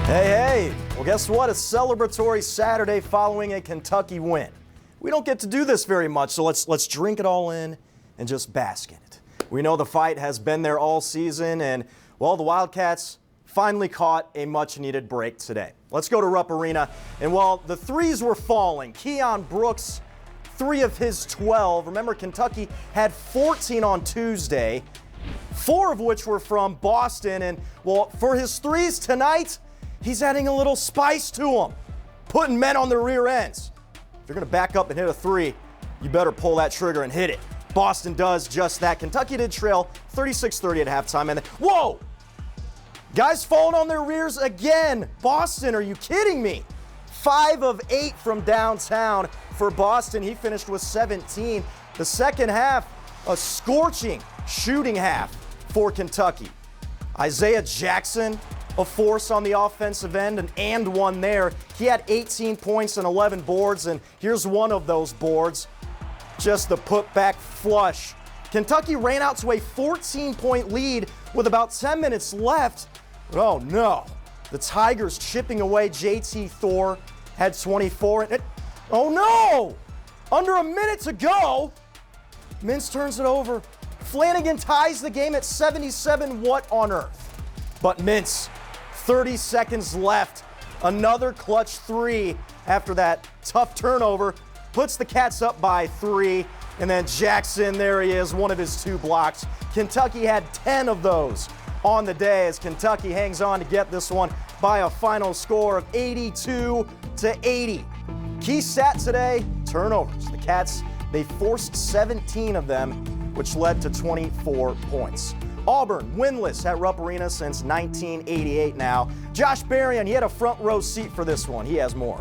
Hey, well, guess what? A celebratory Saturday following a Kentucky win. We don't get to do this very much, so let's drink it all in and just bask in it. We know the fight has been there all season, and, well, the Wildcats finally caught a much-needed break today. Let's go to Rupp Arena, and while the threes were falling, Keon Brooks, 3 of his 12. Remember, Kentucky had 14 on Tuesday, 4 of which were from Boston, and, well, for his threes tonight, he's adding a little spice to them, putting men on their rear ends. If you're going to back up and hit a 3, you better pull that trigger and hit it. Boston does just that. Kentucky did trail 36-30 at halftime, and then, whoa! Guys falling on their rears again. Boston, are you kidding me? 5 of 8 from downtown for Boston. He finished with 17. The second half, a scorching shooting half for Kentucky. Isaiah Jackson, a force on the offensive end, and one there. He had 18 points and 11 boards, and here's one of those boards. Just the putback flush. Kentucky ran out to a 14-point lead with about 10 minutes left. Oh no, the Tigers chipping away. JT Thor had 24. Oh no, under a minute to go. Mintz turns it over. Flanagan ties the game at 77. What on earth? But Mintz, 30 seconds left. Another clutch 3 after that tough turnover. Puts the Cats up by 3. And then Jackson, there he is, one of his 2 blocks. Kentucky had 10 of those on the day as Kentucky hangs on to get this one by a final score of 82-80. Key stat today, turnovers. The Cats, they forced 17 of them, which led to 24 points. Auburn winless at Rupp Arena since 1988 now. Josh Berrien, he had a front row seat for this one. He has more.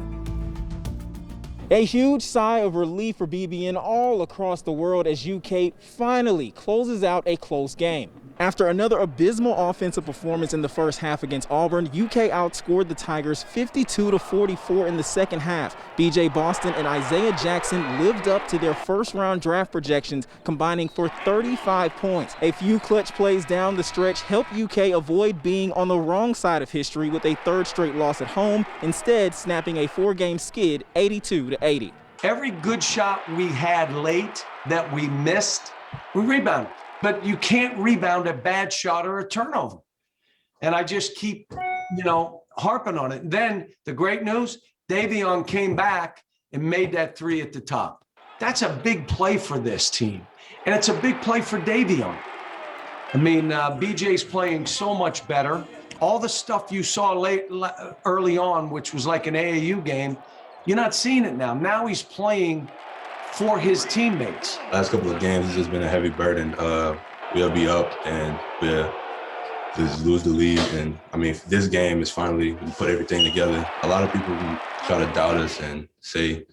A huge sigh of relief for BBN all across the world as UK finally closes out a close game. After another abysmal offensive performance in the first half against Auburn, UK outscored the Tigers 52-44 in the second half. BJ Boston and Isaiah Jackson lived up to their first-round draft projections, combining for 35 points. A few clutch plays down the stretch helped UK avoid being on the wrong side of history with a third straight loss at home, instead snapping a 4-game skid 82-80. Every good shot we had late that we missed, we rebounded. But you can't rebound a bad shot or a turnover. And I just keep, harping on it. Then the great news, Davion came back and made that 3 at the top. That's a big play for this team. And it's a big play for Davion. I mean, BJ's playing so much better. All the stuff you saw early on, which was like an AAU game, you're not seeing it now. Now he's playing for his teammates. Last couple of games, it's just been a heavy burden. We'll be up and we'll just lose the lead. And I mean, this game is finally, we put everything together. A lot of people try to doubt us and say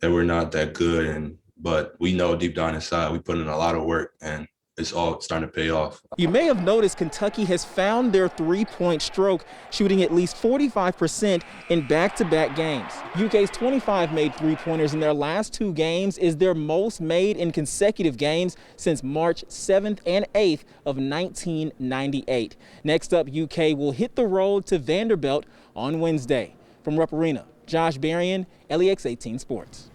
that we're not that good, but we know deep down inside we put in a lot of work and it's all starting to pay off. You may have noticed Kentucky has found their 3-point stroke, shooting at least 45% in back-to-back games. UK's 25 made 3-pointers in their last 2 games is their most made in consecutive games since March 7th and 8th of 1998. Next up, UK will hit the road to Vanderbilt on Wednesday. From Rupp Arena, Josh Berrien, LEX 18 Sports.